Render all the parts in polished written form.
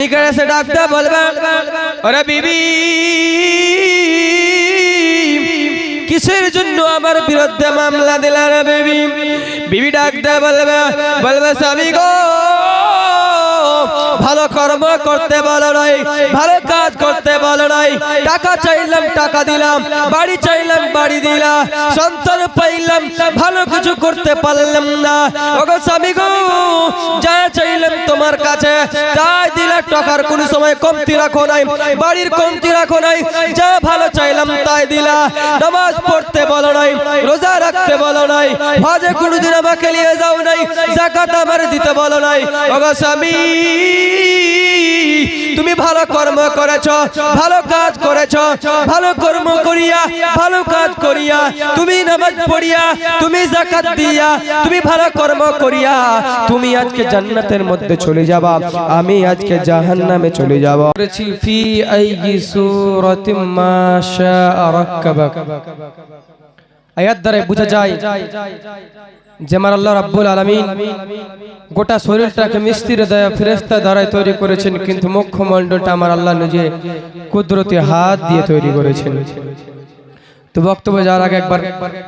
से डाकते बोलबे अरे बीबी किसेर जन्य आमार बिरुद्धे मामला दिला रे बीबी बीबी डाकते बोलबे स्वामी गो ভালো কর্ম করতে বলো নাই, ভালো কাজ করতে বলো নাই, টাকা চাইলাম টাকা দিলাম, বাড়ি চাইলাম বাড়ি দিলাম, সন্তান পাইলাম, ভালো কিছু করতে পারলাম না। ওগো স্বামী গো, যা চাইলাম তোমার কাছে তাই দিলা, টাকার কোনো সময় কমতি রাখো নাই, বাড়ির কমতি রাখো নাই, যা ভালো চাইলাম তাই দিলা। নামাজ পড়তে বলো নাই, রোজা রাখতে বলো নাই, হজে কোনোদিন আমাকে নিয়ে যাও নাই, যাকাত আমার দিতে বলো নাই। ওগো স্বামী, তুমি ভালো কর্ম করেছো, ভালো কাজ করেছো, ভালো কর্ম করিয়া, ভালো কাজ করিয়া, তুমি নামাজ পড়িয়া, তুমি যাকাত দিয়া, তুমি ভালো কর্ম করিয়া তুমি আজকে জান্নাতের মধ্যে চলে যাবা, আমি আজকে জাহান্নামে চলে যাব। ফি আইয়ি সূরাতিম মা শাআ রাক্কাবাক। আয়াত দ্বারা বোঝা যায় যে আমার আল্লাহ রাব্বুল আলামিন গোটা শরীরটাকে মিস্ত্রি দ্বারা ফেরেশতা দ্বারা তৈরি করেছেন, কিন্তু মুখমণ্ডলটা আমার আল্লাহ নিজে কুদরতি হাত দিয়ে তৈরি করেছেন। তো বক্তব্য যাওয়ার আগে একবার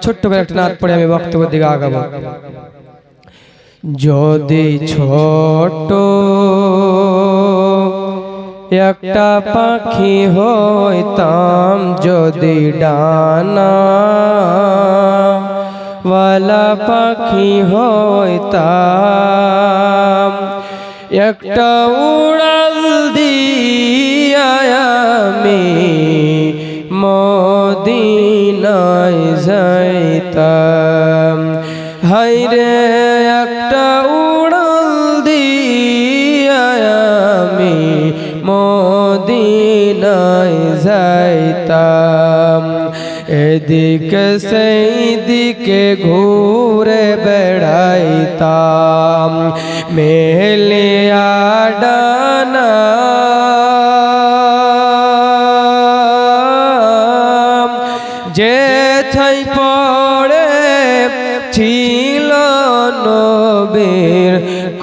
ছোট্ট করে একটা নাত পড়ে আমি বক্তব্যের দিকে আগাবো। যদি ছোট একটা পাখি হইতাম, যদি ডানা वाला पाखी होइताम, একটা উড়াল দিয়া আমি মদিনায় যাইতাম। হায়রে একটা উড়াল দিয়া আমি মদিনায় যাইতাম। এদিকে সেই দিকে ঘুরে বেড়াইতাম, মেলিয়া ডানা যেথায় পড়ে ছিল নবীর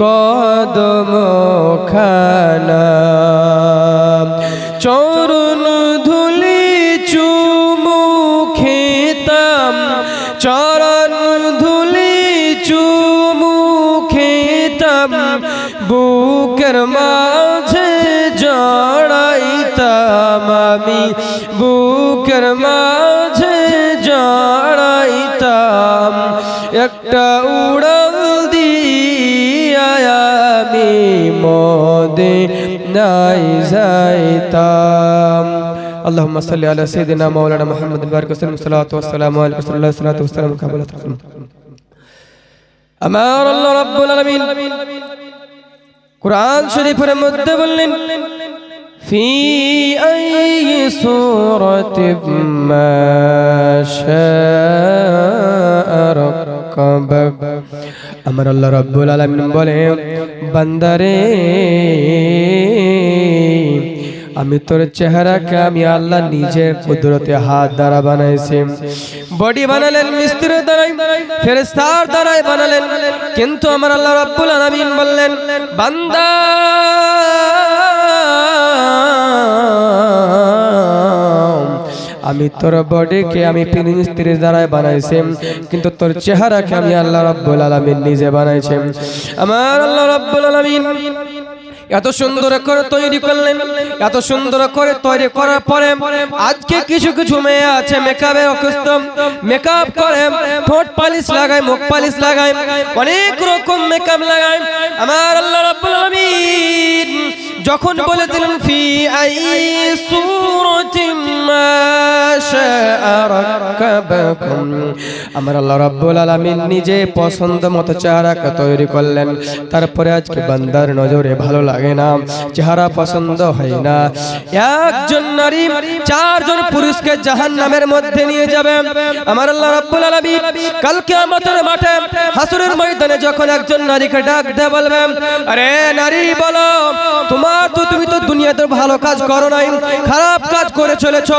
কদম খানা, চরণ ধুলি চুমু খেতাম, চরণ ধুলি চুমু খেতাম, বুকের মাঝে জড়াইতাম আমি, বুকের মাঝে জড়াইতাম। একটা উড়াল দিয়া আমি মদিনায় যাইতাম। اللهم صل على سيدنا مولانا محمد بارك وسلم الصلاة والسلام على رسول الله الصلاة والسلام كما تقول أمر الله رب العالمين قرآن شريف মধ্যে বললেন في أي سورة ما شاء ركبك। أمر الله رب العالمين বলেন বান্দারে আমি তোর চেহারাকে আমি আল্লাহ নিজের কুদরতে হাত দ্বারা বানাইছি। বডি বানালেন মিস্ত্রির দ্বারাই, ফেরেশতার দ্বারাই বানালেন, কিন্তু আমার আল্লাহ রাব্বুল আলামিন বললেন বান্দা আমি তোর বডিকে আমি মিস্ত্রির দ্বারাই বানাইছি, কিন্তু তোর চেহারাকে আমি আল্লাহ রাব্বুল আলামিন নিজে বানাইছি। আমার আল্লাহ রাব্বুল আলামিন এত সুন্দর করে তৈরি করলেন, এত সুন্দর করে তৈরি করার পরে আজকে কিছু কিছু মেয়ে আছে মেকআপে অভ্যস্ত, মেকআপ করে, ঠোঁট পালিশ লাগায়, মুখ পালিশ লাগায়, অনেক রকম মেকআপ লাগায়। আমার আল্লাহ রাব্বুল আলামিন যখন বলে দিলেন ফি আইয়ি সূরাতিম মা শাআ রাক্কাবাকুম, আমার আল্লাহ রাব্বুল আলামিন নিজে পছন্দ মতো চেহারাকে তৈরি করলেন। তারপরে আজকে বান্দার নজরে ভালো লাগে না, চেহারা পছন্দ হয় না। একজন নারী চারজন পুরুষকে জাহান্নামের মধ্যে নিয়ে যাবে। আমার আল্লাহ রাব্বুল আলামিন কাল কিয়ামতের মাঠে হাসরের ময়দানে যখন একজন নারীকে ডাক দিয়ে বলবেন আরে নারী বলো তুমি তো দুনিয়াতে ভালো কাজ করো নাই, খারাপ কাজ করে চলেছো,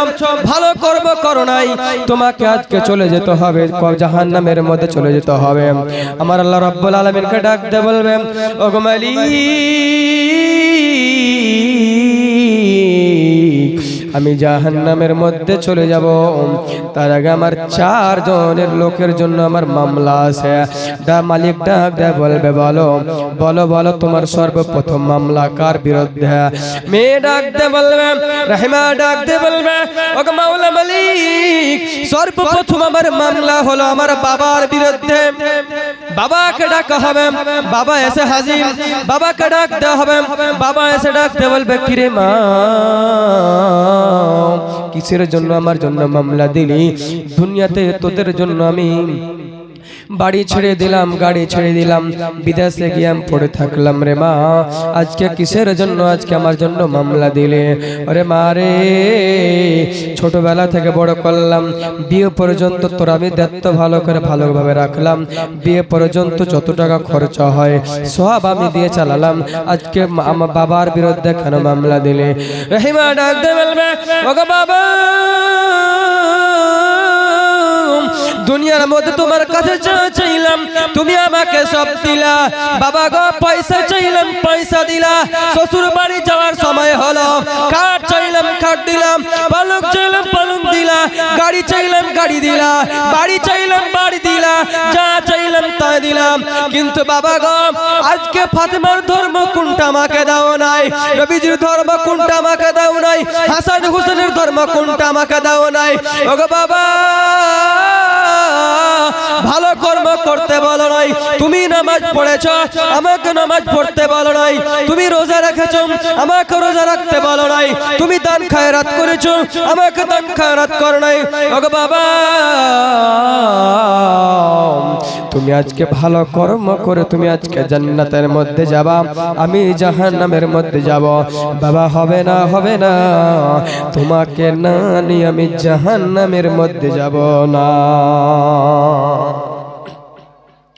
ভালো কর্ম করো নাই, তোমাকে আজকে চলে যেতে হবে, জাহান্নামের মধ্যে চলে যেতে হবে। আমার আল্লাহ রাব্বুল আলামিনকে ডাক দিয়ে বলবেন ওগো মালিক আমি জাহান্নামের মধ্যে চলে যাব। তার আগে আমার 4 জনের লোকের জন্য আমার মামলা আছে। মালিক ডাক দেয় বলবে বলো বলো বলো তোমার সর্বপ্রথম মামলা কার বিরুদ্ধে? মেয়ে ডাক দে বলবে, রহিমা ডাক দে বলবে ওগো মাওলা মালিক সর্বপ্রথম আমার মামলা হলো আমার বাবার বিরুদ্ধে। বাবাকে ডাকা হবে, বাবা এসে হাজির, বাবাকে ডাক দেওয়া হবে। বাবা এসে ডাকতে বলবে কিরে মা কিসের জন্য আমার জন্য মামলা দিলি? দুনিয়াতে তোদের জন্য আমি বাড়ি ছেড়ে দিলাম, গাড়ি ছেড়ে দিলাম, বিদেশে গিয়ে আমি পড়ে থাকলাম রে মা, আজকে কিসের জন্য আজকে আমার জন্য মামলা দিলে? আরে মা রে ছোটবেলা থেকে বড় করলাম, বিয়ে পর্যন্ত তোর আমি দায়িত্ব ভালো করে ভালোভাবে রাখলাম, বিয়ে পর্যন্ত যত টাকা খরচা হয় সব আমি দিয়ে চালালাম, আজকে আমার বাবার বিরুদ্ধে কেন মামলা দিলে? রহিমা ডাক দে বলবে ওগো বাবা দুনিয়ার মধ্যে তোমার কাছে যা চাইলাম তুমি আমাকে সব দিলা। বাবা গো পয়সা চাইলাম পয়সা দিলা, শ্বশুর বাড়ি যাওয়ার সময় হলো খাট চাইলাম খাট দিলাম, পালক চাইলাম পালক দিলা, গাড়ি চাইলাম গাড়ি দিলা, বাড়ি চাইলাম বাড়ি দিলা, যা চাইলাম তাই দিলাম। কিন্তু বাবা গো আজকে ফাতেমার ধর্ম কোনটা আমাকে দাও নাই, নবীজির ধর্ম কোনটা আমাকে দাও নাই, হাসান হুসেনের ধর্ম কোনটা আমাকে দাও নাই। ওগো বাবা ভালো কর্ম করতে বলো নাই, তুমি নামাজ পড়েছ আমাকে নামাজ পড়তে বলো নাই, তুমি রোজা রেখেছ আমাকে রোজা রাখতে বলো নাই, তুমি দান খায়রাত করেছো আমাকে দান খায়রাত করো নাই। ওগো বাবা তুমি আজকে ভালো কর্ম করে তুমি আজকে জান্নাতের মধ্যে যাবা, আমি জাহান্নামের মধ্যে যাব। বাবা হবে না হবে না, তোমাকে না নিয়ে আমি জাহান্নামের মধ্যে যাব না।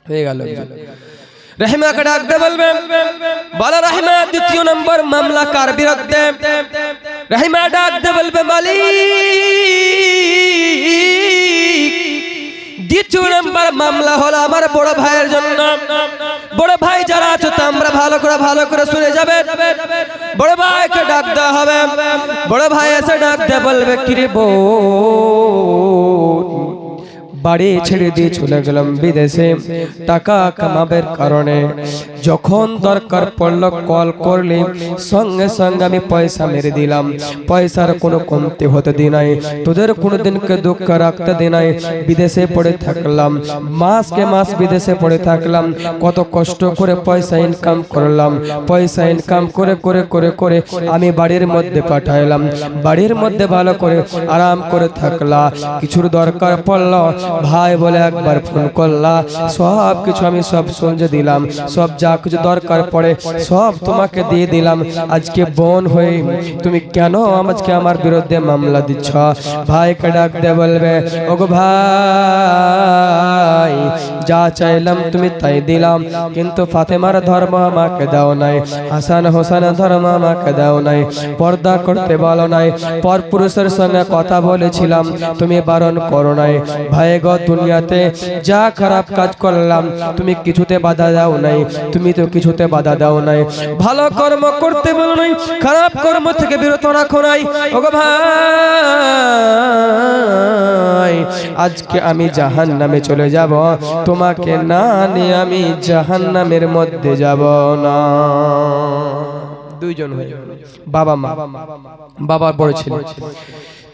হয়ে গেল। রহিমাকে ডাকতে বলবে বলো রহিমা দ্বিতীয় নম্বর মামলা কার বিরুদ্ধে? রহিমা ডাকতে বলবে মালিক দ্বিতীয় নম্বর মামলা হলো আমার বড় ভাইয়ের জন্য। বড় ভাই যারা আছো তা আমরা ভালো করে শুনে যাবে। বড় ভাইকে ডাক দেওয়া হবে, বড় ভাই এসে ডাকতে বলবে কিরে বউ বাড়ি ছেড়ে দিয়ে চলে গেলাম বিদেশে টাকা কামাবের কারণে, যখন দরকার পড়লো কল করলে সঙ্গে সঙ্গে আমি পয়সা মেরে দিলাম, পয়সার কোনো কমতি হতে দি নাই, তোদের কোনোদিনকে দুঃখ রাখতে দি নাই। বিদেশে পড়ে থাকলাম, মাসকে মাস বিদেশে পড়ে থাকলাম, কত কষ্ট করে পয়সা ইনকাম করলাম, পয়সা ইনকাম করে করে করে করে আমি বাড়ির মধ্যে পাঠাইলাম, বাড়ির মধ্যে ভালো করে আরাম করে থাকলা, কিছুর দরকার পড়লো ভাই বলে একবার ফোন করলা, সব কিছু আমি সব শুনতে দিলাম, সব যা কিছু দরকার পড়ে সব তোমাকে দিয়ে দিলাম। আজকে বোন হয়ে তুমি কেন আজকে আমার বিরুদ্ধে মামলা দিচ্ছ? ভাইকে ডাক দে বলবে ওগো ভাই যা চাইলাম তুমি তাই দিলাম, কিন্তু ফাতেমার ধর্ম আমাকে দাও নাই, হাসান হোসেনের ধর্ম আমাকে দাও নাই, পর্দা করতে বলো নাই, পরপুরুষের সঙ্গে কথা বলেছিলাম তুমি বারণ করো নাই। ভাই গো দুনিয়াতে যা খারাপ কাজ করলাম তুমি কিছুতে বাধা দাও নাই, তুমি তো কিছুতে বাধা দাও নাই, ভালো কর্ম করতে বলো নাই, খারাপ কর্ম থেকে বিরত রাখো নাই। ওগো ভাই আজকে আমি জাহান্নামে চলে যাব, তোমাকে না নিয়ে আমি জাহান্নামের মধ্যে যাব না। দুইজন হয়ে বাবা মা, বাবার বড় ছেলে।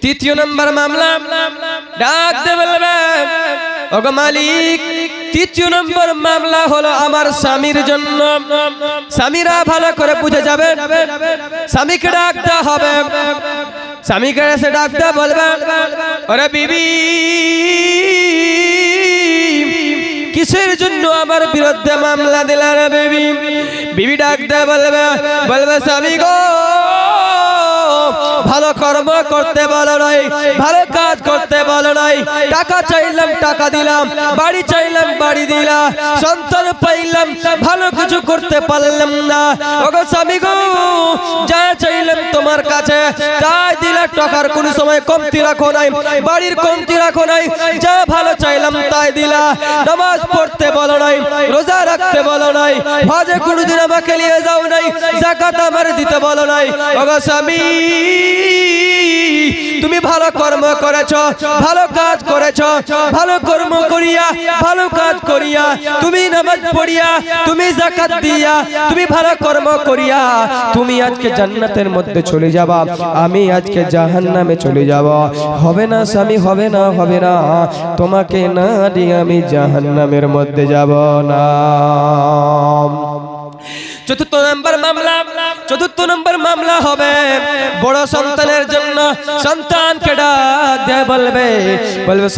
তৃতীয় নম্বর মামলা ডাক দে বলবে ওগো মালিক তৃতীয় নম্বর মামলা হলো আমার স্বামীর জন্য। স্বামীরা ভালো করে বুঝে যাবে, স্বামীকে ডাকতে হবে, স্বামীকে এসে ডাকতে বলবে ওরে বিবি কিসের জন্য আমার বিরুদ্ধে মামলা দিলা রে বিবি? বিবি ডাকতে বলবে বলবে স্বামী গো ভালো কর্ম করতে বলো নাই, ভালো কাজ করতে বলো নাই, টাকা চাইলাম টাকা দিলাম, বাড়ি চাইলাম বাড়ি দিলাম, সন্তান পাইলাম ভালো কিছু করতে পারলাম না। ওগো স্বামী গো যা চাইলাম তোমার তোমার কাছে, তাই দিলে টাকার কোন সময় কমতি রাখো নাই, বাড়ির কমতি রাখো নাই, যা ভালো চাইলাম তাই দিলা। নামাজ পড়তে বলো নাই, রোজা রাখতে বলো নাই, হজে কোনদিন আমাকে নিয়ে যাও নাই, যাকাত আমার দিতে বলো নাই। ওগো স্বামী, তুমি ভালো কর্ম করেছো, ভালো কাজ করেছো, ভালো কর্ম করিয়া, ভালো কাজ করিয়া, তুমি নামাজ পড়িয়া, তুমি যাকাত দিয়া, তুমি ভালো কর্ম করিয়া তুমি আজকে জান্নাতের মধ্যে চলে যাবা, আমি আজকে জাহান্নামে চলে যাব। হবে না স্বামী, হবে না, হবে না, তোমাকে না দিয়ে আমি জাহান্নামের মধ্যে যাব না। চতুর্থ নম্বর মামলা হবে বড় সন্তানের জন্য। সন্তানকে ডাক দিয়ে বলবে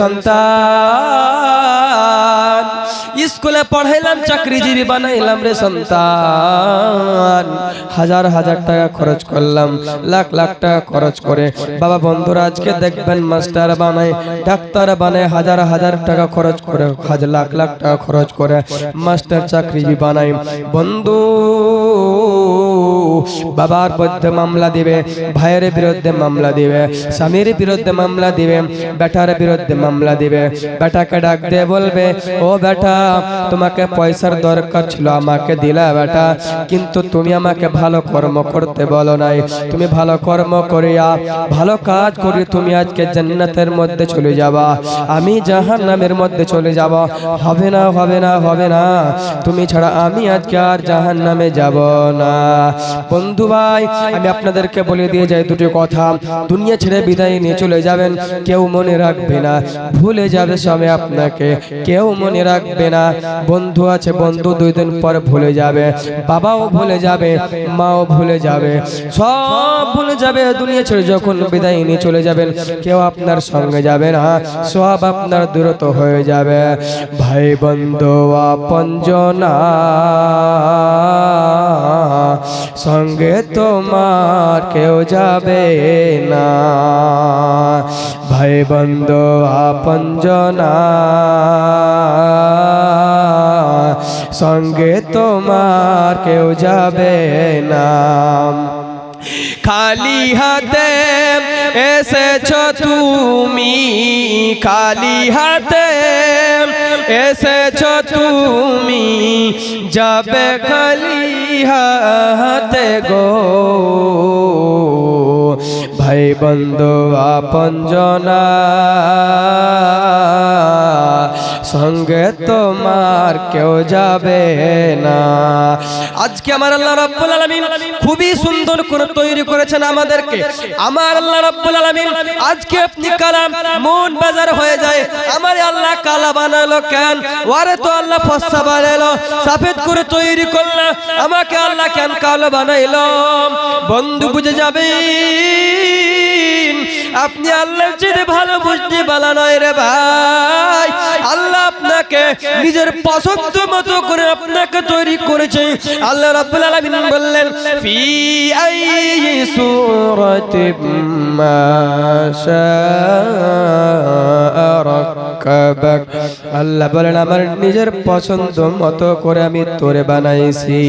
সন্তান, স্কুলে পড়াইলাম, চাকরিজীবী বানাইলাম রে সন্তান, হাজার হাজার টাকা খরচ করলাম, লাখ লাখ টাকা খরচ করে। বাবা বন্ধুরা, আজকে দেখবেন মাস্টার বানায়, ডাক্তার বানায়, হাজার হাজার টাকা খরচ করে, লাখ লাখ টাকা খরচ করে মাস্টার চাকরিজীবী বানায়। বন্ধু, বাবার বিরুদ্ধে মামলা দিবে, ভাইয়ের বিরুদ্ধে মামলা দিবে, স্বামীর বিরুদ্ধে মামলা দিবে, বেটার বিরুদ্ধে মামলা দিবে। বেটাকে ডাক দিয়ে বলবে, ও বেটা, তোমাকে পয়সার দরকার ছিল, আমাকে দিলা বেটা, কিন্তু তুমি আমাকে ভালো কর্ম করতে বলো নাই। তুমি ভালো কর্ম করিয়া, ভালো কাজ করি তুমি আজকে জান্নাতের মধ্যে চলে যাবা, আমি জাহান্নামের মধ্যে চলে যাব। হবে না, হবে না, হবে না, তুমি ছাড়া আমি আজকে আর জাহান্নামে যাব না। বন্ধু ভাই, আমি আপনাদেরকে বলে দিয়ে যাই দুটো কথা। দুনিয়া ছেড়ে বিদায় নিয়ে চলে যাবেন, কেউ মনে রাখবে না, ভুলে যাবে সবে আপনাকে, কেউ মনে রাখবে না। বন্ধু আছে, বন্ধু 2 দিন পর ভুলে যাবে, বাবাও ভুলে যাবে, মাও ভুলে যাবে, সব ভুলে যাবে। দুনিয়া ছেড়ে যখন বিদায় নিয়ে চলে যাবেন, কেউ আপনার সঙ্গে যাবে না, সব আপনার দূরত্ব হয়ে যাবে। ভাই বন্ধু আপনজনা সঙ্গে তোমার কেউ যাবে না, ভাই বন্ধু আপনজনা সঙ্গে তোমার কেউ যাবে না। খালি হাতে এসেছো তুমি, খালি হাতে এসেছো তুমি, যাবে খালি হাতে গো। ভাই বন্ধু আপনজনা সঙ্গে তোমার কেউ যাবে না। আজকে আমার আল্লাহ রাব্বুল আলামিন খুবই সুন্দর করে তৈরি করেছেন আমাদেরকে। আমার আল্লাহ রাব্বুল আলামিন আজকে আপনি কালাম মন বাজার হয়ে যায়, আমার আল্লাহ কালা বানালো কেন? ওরে তো আল্লাহ ফসা বানালো, সফেদ করে তৈরি করলো, আমাকে আল্লাহ কেন কালো বানাইলো? বন্ধু বুঝে যাবে আপনি আল্লাহর চেয়ে ভালো বুঝতে পারা নয় রে ভাই। আল্লাহ আপনাকে নিজের পছন্দ মতো করে আপনাকে তৈরি করেছে। আল্লাহ রাব্বুল আলামিন বললেন, ফি আইয়ি সূরাতিম মা শাআ রাক্কাবাক। আল্লাহ বলেন, আমার নিজের পছন্দ মতো করে আমি তোরে বানাইছি।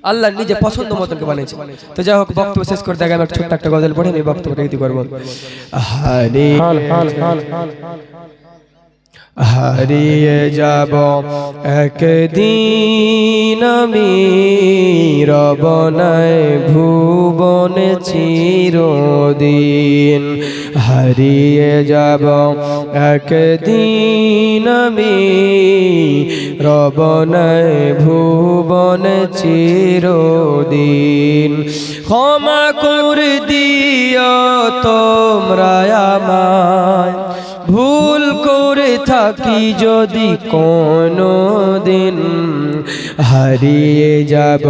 আল্লাহ নিজে পছন্দ মতন বানিয়েছে। তো যাই হোক, বক্তব্য শেষ করে দেখা, আমি ছোট্ট একটা গজল পড়ে আমি বক্তব্যটা ইতি করবো। হারিয়ে যাব একদিন আমি রব নাই ভুবনে চিরদিন, হারিয়ে যাব একদিন আমি রব নাই ভুবনে চিরদিন। ক্ষমা করে দিও তোমরা আমায়, ভুল করে থাকি যদি কোনো দিন, হারিয়ে যাব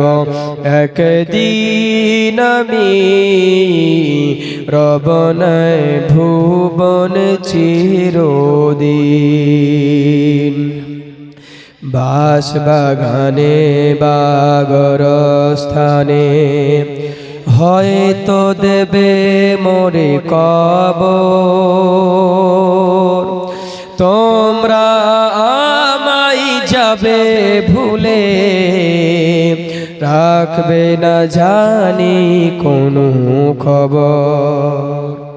একদিন আমি রব নাই ভুবন চিরদিন। বাস বাগানে বাগর স্থানে হয়তো দেবে মোরে কবর, তোমরা আমায় যাবে ভুলে রাখবে না জানি কোনো খবর।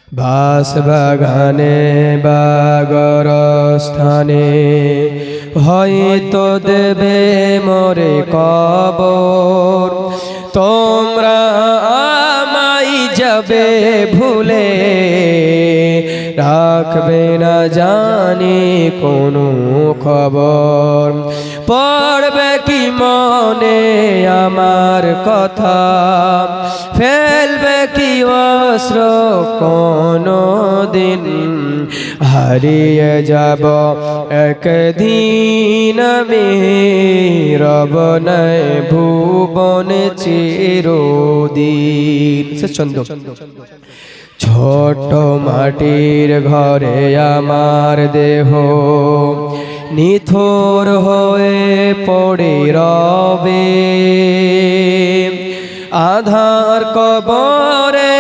বাস বাগানে বাগর স্থানে হয়তো দেবে মোরে কবর। তোমরা আমায় যাবে ভুলে, রাখবে না জানি কোনো খবর। পড়বে কি মনে আমার কথা, ফেলবে কি অস্ত্র কোনো দিন। হারিয়ে যাব একদিন আমি, রব নাই ভুবনে চিরদিন। ছন্দ। ছোট মাটির ঘরে আমার দেহ নিথর হয়ে পড়ে রবে, আধার কবরে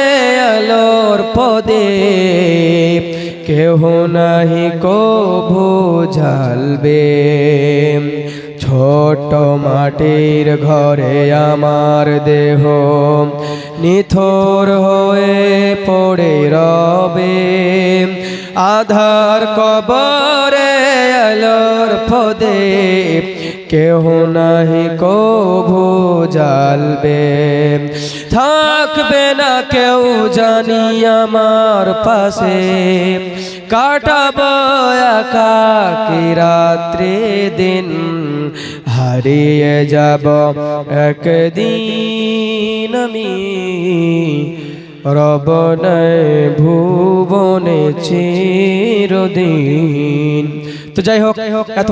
আলোর পদে কেহ নাহি কভু ঝালবে। ছোট মাটির ঘরে আমার দেহ নিথর হয়ে পড়ে রবে, আধার কবরে আলোর পদে কেহ নাহি কভু জ্বালবে। থাকবে না কেউ জানি আমার পাশে, কাটাবো একাকী রাত্রি দিন। হারিয়ে যাব একদিন আমি, রব নাই ভুবনে চিরদিন। তো যাই হোক, এত